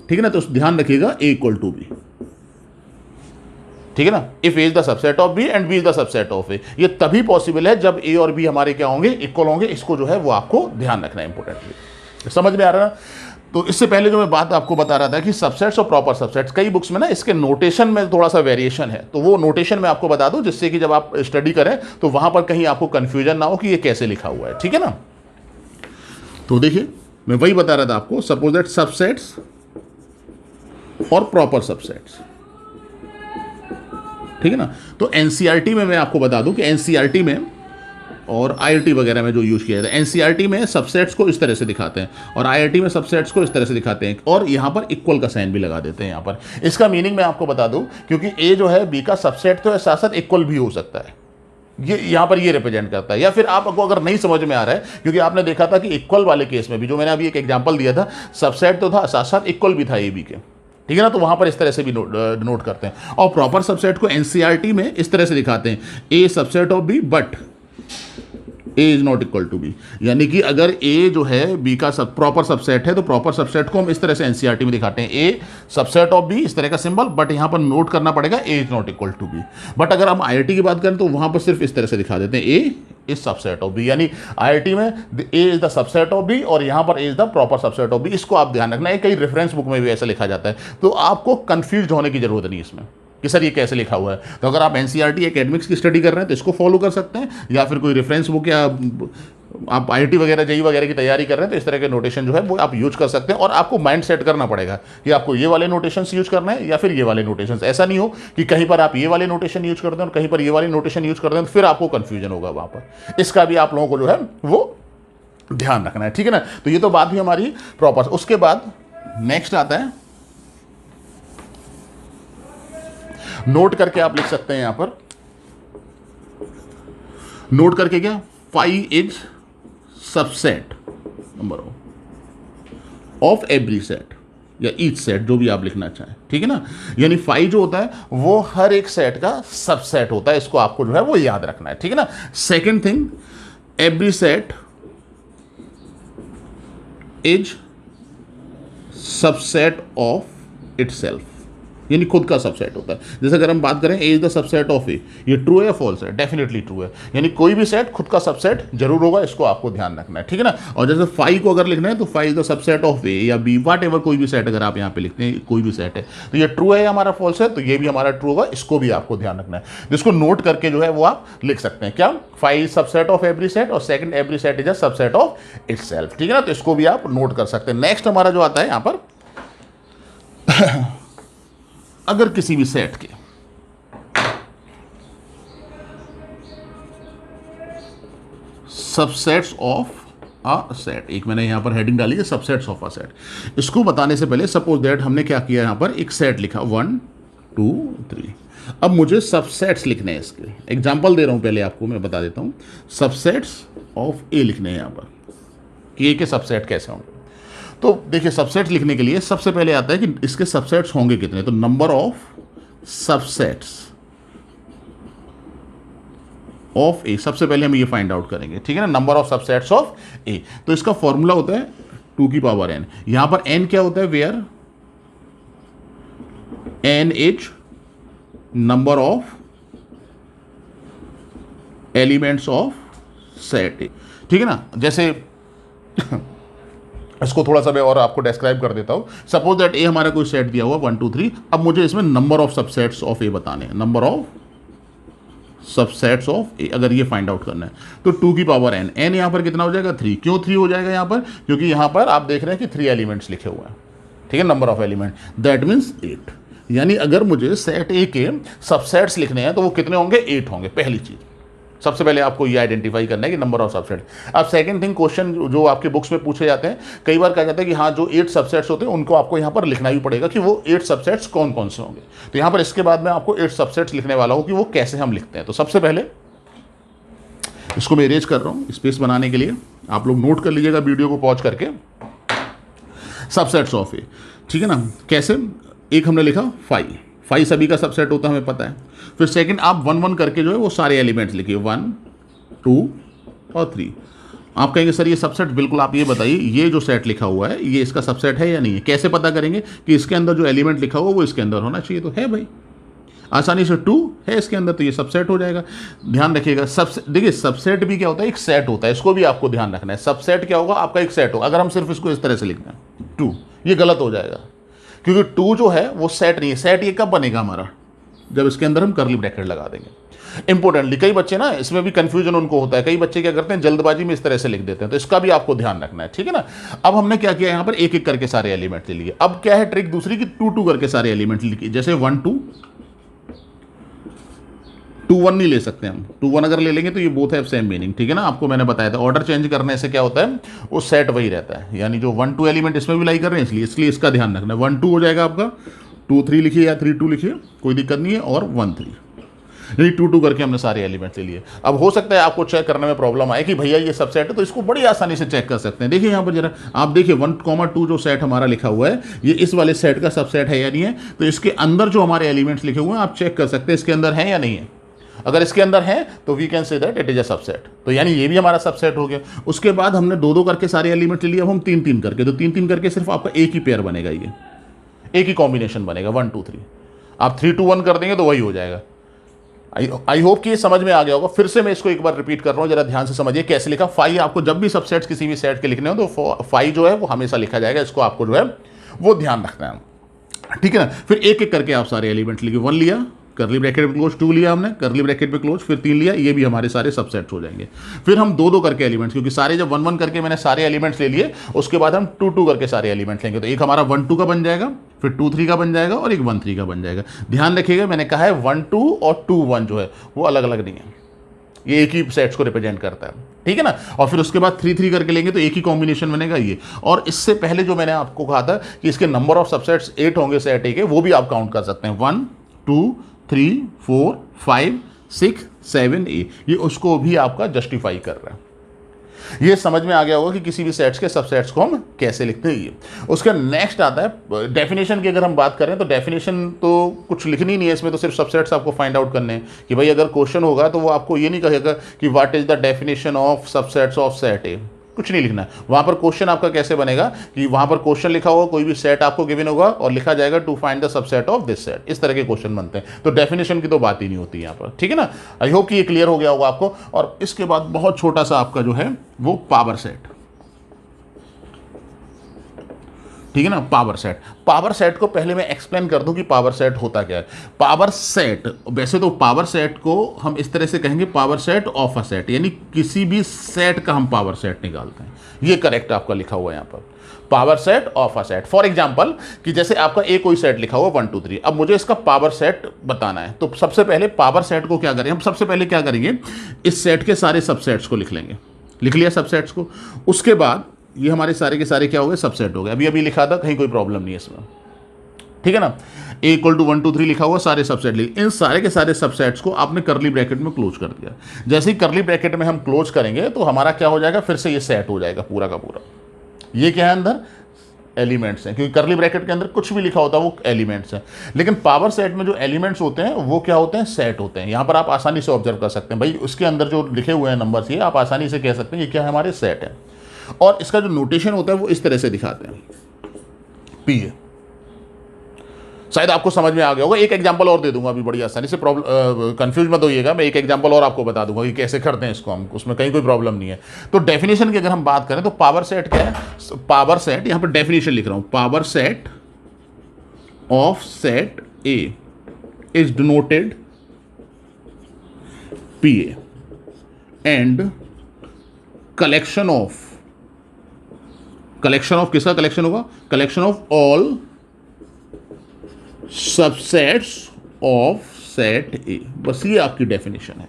ठीक है ना, तो ध्यान रखिएगा ए इक्वल टू बी, ठीक है ना। If A is the subset of B and B is the subset of A, ये तभी पॉसिबल है जब ए और बी हमारे क्या होंगे, इक्वल होंगे। इसको जो है वो आपको ध्यान रखना है इंपॉर्टेंटली। समझ में आ रहा है। तो इससे पहले जो मैं बात आपको बता रहा था कि सबसेट्स और प्रॉपर सबसेट्स, कई बुक्स में ना इसके नोटेशन में थोड़ा सा वेरिएशन है, तो वो नोटेशन मैं आपको बता दूं जिससे कि जब आप स्टडी करें तो वहां पर कहीं आपको कंफ्यूजन ना हो कि ये कैसे लिखा हुआ है, ठीक है ना। तो देखिए मैं वही बता रहा था आपको, सपोज दैट सबसेट्स और प्रॉपर सबसेट्स, ठीक है ना। तो एनसीईआरटी में मैं आपको बता दूं कि एनसीईआरटी में और आईआईटी वगैरह में जो यूज किया जाता है, एनसीईआरटी में सबसेट्स को इस तरह से दिखाते हैं और आईआईटी में सबसेट्स को इस तरह से दिखाते हैं, और यहाँ पर इक्वल का साइन भी लगा देते हैं यहाँ पर। इसका मीनिंग मैं आपको बता दूं, क्योंकि ए जो है बी का सबसेट तो है, साथ साथ इक्वल भी हो सकता है, ये यहाँ पर ये रिप्रेजेंट करता है। या फिर आपको अगर नहीं समझ में आ रहा है, क्योंकि आपने देखा था कि इक्वल वाले केस में भी जो मैंने अभी एक एग्जांपल दिया था, सबसेट तो था, साथ साथ इक्वल भी था ए बी के, ठीक है ना। तो वहां पर इस तरह से भी नोट करते हैं। और प्रॉपर सबसेट को एनसीईआरटी में इस तरह से दिखाते हैं, A subset of B but A is not equal to B, यानी कि अगर ए जो है बी का प्रॉपर सबसेट है तो प्रॉपर सबसेट को हम इस तरह से एनसीईआरटी में दिखाते हैं, ए सबसेट ऑफ बी, इस तरह का सिंबल, बट यहां पर नोट करना पड़ेगा A is not equal to B. But अगर हम आईआईटी की बात करें तो वहां पर सिर्फ इस तरह से दिखा देते हैं, A is subset of B, यानी आईआईटी में A is the subset of B और यहां पर A is the proper subset of B. इसको आप ध्यान रखना है, कई रेफरेंस बुक में भी ऐसा लिखा जाता है, तो आपको कंफ्यूज होने की जरूरत नहीं इसमें कि सर ये कैसे लिखा हुआ है। तो अगर आप एनसीईआरटी एकेडमिक्स की स्टडी कर रहे हैं तो इसको फॉलो कर सकते हैं, या फिर कोई रेफरेंस बुक या आप आईआईटी वगैरह जेईई वगैरह की तैयारी कर रहे हैं तो इस तरह के नोटेशन जो है वो आप यूज कर सकते हैं। और आपको माइंड सेट करना पड़ेगा कि आपको ये वाले नोटेशन यूज करना है या फिर ये वाले नोटेशन। ऐसा नहीं हो कि कहीं पर आप ये वाले नोटेशन यूज करते हैं और कहीं पर ये वाले नोटेशन यूज करते हैं, तो फिर आपको कंफ्यूजन होगा वहां पर। इसका भी आप लोगों को जो है वो ध्यान रखना है, ठीक है ना। तो ये तो बात भी हमारी प्रॉपर। उसके बाद नेक्स्ट आता है, नोट करके आप लिख सकते हैं यहां पर, नोट करके क्या, five is subset number of every set या ईच सेट, जो भी आप लिखना चाहें, ठीक है ना। यानी फाइव जो होता है वो हर एक सेट का सबसेट होता है, इसको आपको जो है वो याद रखना है, ठीक है ना। Second thing, every set is subset of itself, यानी खुद का सबसेट होता है। जैसे अगर हम बात करें ए is the subset of A, ये ट्रू है या फॉल्स है, डेफिनेटली ट्रू है, यानी कोई भी सेट खुद का सबसेट जरूर होगा, इसको आपको ध्यान रखना है, ठीक है ना। और जैसे फाइव को अगर लिखना है तो five is the subset of A या बी, वट एवर, कोई भी सेट अगर आप यहाँ पे लिखते हैं, कोई भी सेट है तो ये ट्रू है या हमारा फॉल्स है, तो ये भी हमारा ट्रू होगा, इसको भी आपको ध्यान रखना है। जिसको नोट करके जो है वो आप लिख सकते हैं, क्या, five subset of every set, और second every set is a subset of itself, ठीक है ना। तो इसको भी आप नोट कर सकते हैं। नेक्स्ट हमारा जो आता है यहां पर अगर किसी भी सेट के सबसेट्स ऑफ अ सेट, एक मैंने यहां पर हेडिंग डाली है सबसेट्स ऑफ अ सेट, इसको बताने से पहले सपोज दैट हमने क्या किया, यहां पर एक सेट लिखा 1 2 3। अब मुझे सबसेट्स लिखने हैं, इसके एग्जांपल दे रहा हूं, पहले आपको मैं बता देता हूं। सबसेट्स ऑफ ए लिखने हैं यहां पर कि ए के सबसेट कैसे होंगे। तो देखिए, सबसेट्स लिखने के लिए सबसे पहले आता है कि इसके सबसेट्स होंगे कितने, तो नंबर ऑफ सबसेट्स ऑफ ए, सबसे पहले हम ये फाइंड आउट करेंगे, ठीक है ना, number of subsets of A. तो इसका फॉर्मूला होता है 2 की पावर n। यहां पर n क्या होता है, where n is number of elements of set A, ठीक है ना। जैसे इसको थोड़ा सा मैं और आपको डिस्क्राइब कर देता हूं। सपोज दैट ए हमारा कोई सेट दिया हुआ 1 2 3, अब मुझे इसमें नंबर ऑफ सबसेट्स ऑफ ए बताने हैं, नंबर ऑफ सबसेट्स ऑफ ए अगर ये फाइंड आउट करना है तो 2 की पावर n, n यहां पर कितना हो जाएगा, 3। क्यों 3 हो जाएगा यहां पर, क्योंकि यहां पर आप देख रहे हैं कि 3 एलिमेंट्स लिखे हुए हैं, ठीक है, number of element, that means 8। यानी अगर मुझे सेट ए के सबसेट्स लिखने हैं तो वो कितने होंगे, 8 होंगे। पहली चीज सबसे पहले आपको ये आइडेंटिफाई करना है कि नंबर ऑफ सबसेट। अब सेकंड थिंग, क्वेश्चन जो आपके बुक्स में पूछे जाते हैं, कई बार कहा जाता है कि हाँ जो 8 सबसेट्स होते हैं उनको आपको यहाँ पर लिखना भी पड़ेगा कि वो 8 सबसेट्स कौन कौन से होंगे। तो यहाँ पर इसके बाद मैं आपको 8 सबसेट्स लिखने वाला हूँ कि वो कैसे हम लिखते हैं। तो सबसे पहले इसको मैं इरेज कर रहा हूँ स्पेस बनाने के लिए, आप लोग नोट कर लीजिएगा वीडियो को पॉज करके। सबसेट्स ऑफ ए, ठीक है ना, कैसे, एक हमने लिखा 5 सभी का सबसेट होता है हमें पता है। फिर सेकंड आप 1 1 करके जो है वो सारे एलिमेंट्स लिखिए, 1 2 और 3। आप कहेंगे सर ये सबसेट, बिल्कुल आप ये बताइए ये जो सेट लिखा हुआ है ये इसका सबसेट है या नहीं है। कैसे पता करेंगे कि इसके अंदर जो एलिमेंट लिखा हुआ वो इसके अंदर होना चाहिए, तो है भाई, आसानी से 2 है इसके अंदर तो ये सबसेट हो जाएगा। ध्यान रखिएगा, सबसे देखिए सबसेट भी क्या होता है, एक सेट होता है, इसको भी आपको ध्यान रखना है। सबसेट क्या होगा, आपका एक सेट होगा। अगर हम सिर्फ इसको इस तरह से लिखते हैं 2, ये गलत हो जाएगा, क्योंकि 2 जो है वो सेट नहीं है। सेट ये कब बनेगा हमारा, जब इसके अंदर हम कर्ली ब्रैकेट लगा देंगे। इंपॉर्टेंटली कई बच्चे ना इसमें भी कंफ्यूजन उनको होता है, कई बच्चे क्या करते हैं जल्दबाजी में इस तरह से लिख देते हैं, तो इसका भी आपको ध्यान रखना है, ठीक है ना। अब हमने क्या किया यहाँ पर एक एक करके सारे एलिमेंट ले लिए। अब क्या है ट्रिक दूसरी कि 2 2 करके सारे एलिमेंट लिखिए, जैसे 1 2 2 1 नहीं ले सकते हम, 2 1 अगर ले लेंगे तो ये बोथ हैव सेम मीनिंग, ठीक है ना। आपको मैंने बताया था ऑर्डर चेंज करने से क्या होता है, वो सेट वही रहता है, यानी जो 1 2 एलिमेंट इसमें भी लाई कर रहे हैं, इसलिए इसका ध्यान रखना है। 1 2 हो जाएगा आपका, 2 3 लिखिए या 3 2 लिखिए, कोई दिक्कत नहीं है, और 1 3, यानी 2 2 करके हमने सारे एलिमेंट ले लिए। अब हो सकता है आपको चेक करने में प्रॉब्लम आए कि भैया ये सब सेट है, तो इसको बड़ी आसानी से चेक कर सकते हैं। देखिए यहाँ पर जरा आप देखिए 1 2 जो सेट हमारा लिखा हुआ है, ये इस वाले सेट का सबसेट है या नहीं है, तो इसके अंदर जो हमारे एलिमेंट्स लिखे हुए हैं आप चेक कर सकते हैं इसके अंदर है या नहीं है। अगर इसके अंदर है तो we can say that it is a subset, तो यानी ये भी हमारा सबसेट हो गया। उसके बाद हमने 2 2 करके सारे एलिमेंट ले लिए, अब हम 3 3 करके, तो 3 3 करके सिर्फ आपका एक ही पेयर बनेगा, ये एक ही कॉम्बिनेशन बनेगा 1 2 3। आप 3 2 1 कर देंगे तो वही हो जाएगा। आई होप कि ये समझ में आ गया होगा। फिर से मैं इसको एक बार रिपीट कर रहा हूँ, जरा ध्यान से समझिए कैसे लिखा। 5 आपको जब भी सबसेट्स किसी भी सेट के लिखने हो तो 5 जो है वो हमेशा लिखा जाएगा, इसको आपको जो है वो ध्यान रखना है, ठीक है ना। फिर एक एक करके आप सारे एलिमेंट लिखे, 1 लिया करली ब्रैकेट में क्लोज, 2 लिया हमने करली ब्रैकेट में क्लोज, फिर 3 लिया, ये भी हमारे सारे सबसेट्स हो जाएंगे। फिर हम 2 2 करके एलिमेंट्स, क्योंकि सारे जब 1 1 करके मैंने सारे एलिमेंट्स ले लिए, उसके बाद हम 2 2 करके सारे एलिमेंट्स लेंगे, तो एक हमारा 1 2 का बन जाएगा, फिर 2 3 का बन जाएगा, और एक 1 3 का बन जाएगा। ध्यान रखिएगा मैंने कहा है 1 2 और 2 1 जो है वो अलग अलग नहीं है, ये एक ही सेट्स को रिप्रेजेंट करता है, ठीक है ना। और फिर उसके बाद 3 3 करके लेंगे तो एक ही कॉम्बिनेशन बनेगा ये। और इससे पहले जो मैंने आपको कहा था कि इसके नंबर ऑफ सबसेट्स 8 होंगे सेट ए के, वो भी आप काउंट कर सकते हैं, 1 2 3 4 5 6 7 8, ये उसको भी आपका जस्टिफाई कर रहा है। ये समझ में आ गया होगा कि किसी भी सेट्स के सबसेट्स को हम कैसे लिखते हैं। ये उसका नेक्स्ट आता है डेफिनेशन की। अगर हम बात करें तो डेफिनेशन तो कुछ लिखनी नहीं है इसमें, तो सिर्फ सबसेट्स आपको फाइंड आउट करने हैं कि भाई अगर क्वेश्चन होगा तो वो आपको ये नहीं कहेगा कि what is the definition of subsets of set ए, कुछ नहीं लिखना है। वहां पर क्वेश्चन आपका कैसे बनेगा कि वहां पर क्वेश्चन लिखा होगा, कोई भी सेट आपको गिवन होगा और लिखा जाएगा to find the subset of this set, इस तरह के क्वेश्चन बनते हैं। तो डेफिनेशन की तो बात ही नहीं होती यहाँ पर, ठीक है ना। आई होप कि ये क्लियर हो गया होगा आपको। और इसके बाद बहुत छोटा सा आपका जो है वो पावर सेट, ठीक है ना। पावर सेट, पावर सेट को पहले मैं एक्सप्लेन कर दूं कि पावर सेट होता क्या है। पावर सेट, वैसे तो पावर सेट को हम इस तरह से कहेंगे power set of a set, यानी किसी भी सेट का हम पावर सेट निकालते हैं, ये करेक्ट आपका लिखा हुआ है यहाँ पर, power set of a set. For example कि जैसे आपका एक कोई सेट लिखा हुआ 1 2 3, अब मुझे इसका पावर सेट बताना है, तो सबसे पहले पावर सेट को क्या करें हम, सबसे पहले क्या करेंगे, इस सेट के सारे सबसेट्स को लिख लेंगे। लिख लिया सबसेट्स को, उसके बाद ये हमारे सारे के सारे क्या हो गए, सबसेट हो गए। अभी अभी लिखा था, कहीं कोई प्रॉब्लम नहीं है इसमें, ठीक है ना। A = 1 2 3 लिखा हुआ, सारे सबसेट लिखे, इन सारे के सारे सबसेट्स को आपने करली ब्रैकेट में क्लोज कर दिया। जैसे ही करली ब्रैकेट में हम क्लोज करेंगे तो हमारा क्या हो जाएगा, फिर से ये सेट हो जाएगा पूरा का पूरा। ये क्या है, अंदर एलिमेंट्स हैं, क्योंकि करली ब्रैकेट के अंदर कुछ भी लिखा होता है वो एलिमेंट्स हैं। लेकिन पावर सेट में जो एलिमेंट्स होते हैं वो क्या होते हैं, सेट होते हैं। यहाँ पर आप आसानी से ऑब्जर्व कर सकते हैं, भाई उसके अंदर जो लिखे हुए हैं नंबर्स, ये आप आसानी से कह सकते हैं ये क्या है, हमारे सेट है। और इसका जो नोटेशन होता है वो इस तरह से दिखाते हैं, PA। शायद आपको समझ में आ गया होगा। एक एग्जांपल और दे दूंगा अभी बड़ी आसानी से, प्रॉब्लम कंफ्यूज मत होइएगा, मैं एक एग्जांपल और आपको बता दूंगा कि कैसे करते हैं इसको हम, उसमें कहीं कोई प्रॉब्लम नहीं है। तो डेफिनेशन की अगर हम बात करें तो पावर सेट क्या है, पावर सेट, यहां पर डेफिनेशन लिख रहा हूं, power set of set A is denoted PA and collection of किसका कलेक्शन होगा, collection of all subsets of set ए। बस ये आपकी डेफिनेशन है,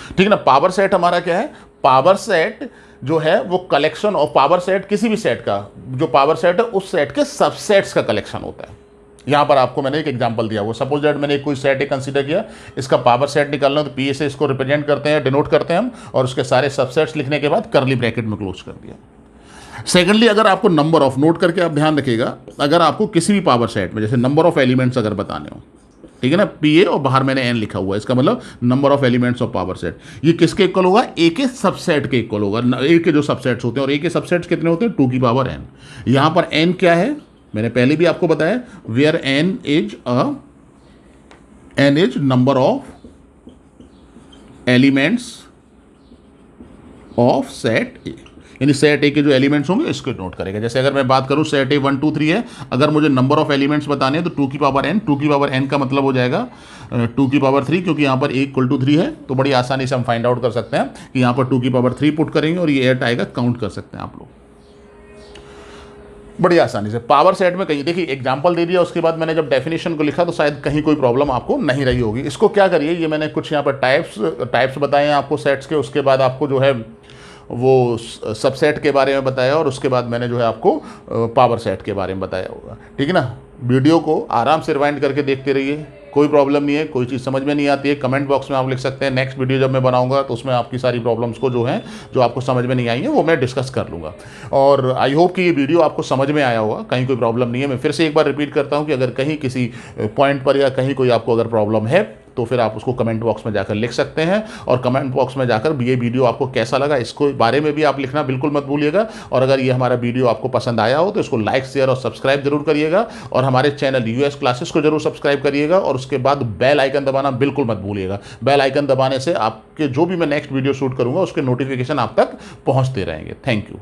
ठीक है ना। पावर सेट हमारा क्या है, पावर सेट जो है वो कलेक्शन ऑफ, पावर सेट किसी भी सेट का, जो पावर सेट है उस सेट के सबसेट्स का कलेक्शन होता है। यहां पर आपको मैंने एक एग्जांपल दिया, वो सपोज दैट मैंने कोई सेट कंसीडर किया, इसका पावर सेट निकालना, तो PA से इसको रिप्रेजेंट करते हैं, डिनोट करते हैं हम, और उसके सारे सबसेट्स लिखने के बाद करली ब्रैकेट में क्लोज कर दिया। सेकेंडली, अगर आपको नंबर ऑफ, नोट करके आप ध्यान रखिएगा, अगर आपको किसी भी पावर सेट में जैसे नंबर ऑफ एलिमेंट्स अगर बताने हो, ठीक है ना, PA और बाहर मैंने N लिखा हुआ है, इसका मतलब number of elements of power set, ये किसके इक्वल होगा, A के सबसेट के इक्वल होगा। A के जो सबसेट्स होते हैं, और A के सबसेट्स कितने होते हैं, 2 की पावर N। यहां पर N क्या है, मैंने पहले भी आपको बताया, where N is number of elements of set A। यानी सेट ए के जो एलिमेंट्स होंगे इसको नोट करेगा। जैसे अगर मैं बात करूं सेट ए 1 2 3 है, अगर मुझे नंबर ऑफ एलिमेंट्स बताने हैं तो 2 की पावर n, 2 की पावर n का मतलब हो जाएगा 2 की पावर 3, क्योंकि यहाँ पर a इक्वल टू 3 है, तो बड़ी आसानी से हम फाइंड आउट कर सकते हैं कि यहाँ पर 2 की पावर 3 पुट करेंगे और ये 8 आएगा, काउंट कर सकते हैं आप लोग बड़ी आसानी से। पावर सेट में कहीं देखिए एग्जांपल दे दिया, उसके बाद मैंने जब डेफिनेशन को लिखा तो शायद कहीं कोई प्रॉब्लम आपको नहीं रही होगी। इसको क्या करिए, ये मैंने कुछ यहाँ पर टाइप्स बताए हैं आपको सेट्स के, उसके बाद आपको जो है वो सबसेट के बारे में बताया और उसके बाद मैंने जो है आपको पावर सेट के बारे में बताया होगा, ठीक है ना। वीडियो को आराम से रिवाइंड करके देखते रहिए, कोई प्रॉब्लम नहीं है, कोई चीज़ समझ में नहीं आती है कमेंट बॉक्स में आप लिख सकते हैं। नेक्स्ट वीडियो जब मैं बनाऊंगा तो उसमें आपकी सारी प्रॉब्लम्स को जो है जो आपको समझ में नहीं आई है वो मैं डिस्कस कर लूँगा। और आई होप कि ये वीडियो आपको समझ में आया होगा, कहीं कोई प्रॉब्लम नहीं है। मैं फिर से एक बार रिपीट करता हूँ कि अगर कहीं किसी पॉइंट पर या कहीं कोई आपको अगर प्रॉब्लम है तो फिर आप उसको कमेंट बॉक्स में जाकर लिख सकते हैं, और कमेंट बॉक्स में जाकर ये वीडियो आपको कैसा लगा इसको बारे में भी आप लिखना बिल्कुल मत भूलिएगा। और अगर ये हमारा वीडियो आपको पसंद आया हो तो इसको लाइक शेयर और सब्सक्राइब जरूर करिएगा, और हमारे चैनल यूएस क्लासेस को जरूर सब्सक्राइब करिएगा, और उसके बाद बेल आइकन दबाना बिल्कुल मत भूलिएगा। बेल आइकन दबाने से आपके जो भी मैं नेक्स्ट वीडियो शूट करूंगा उसके नोटिफिकेशन आप तक पहुंचते रहेंगे। Thank you.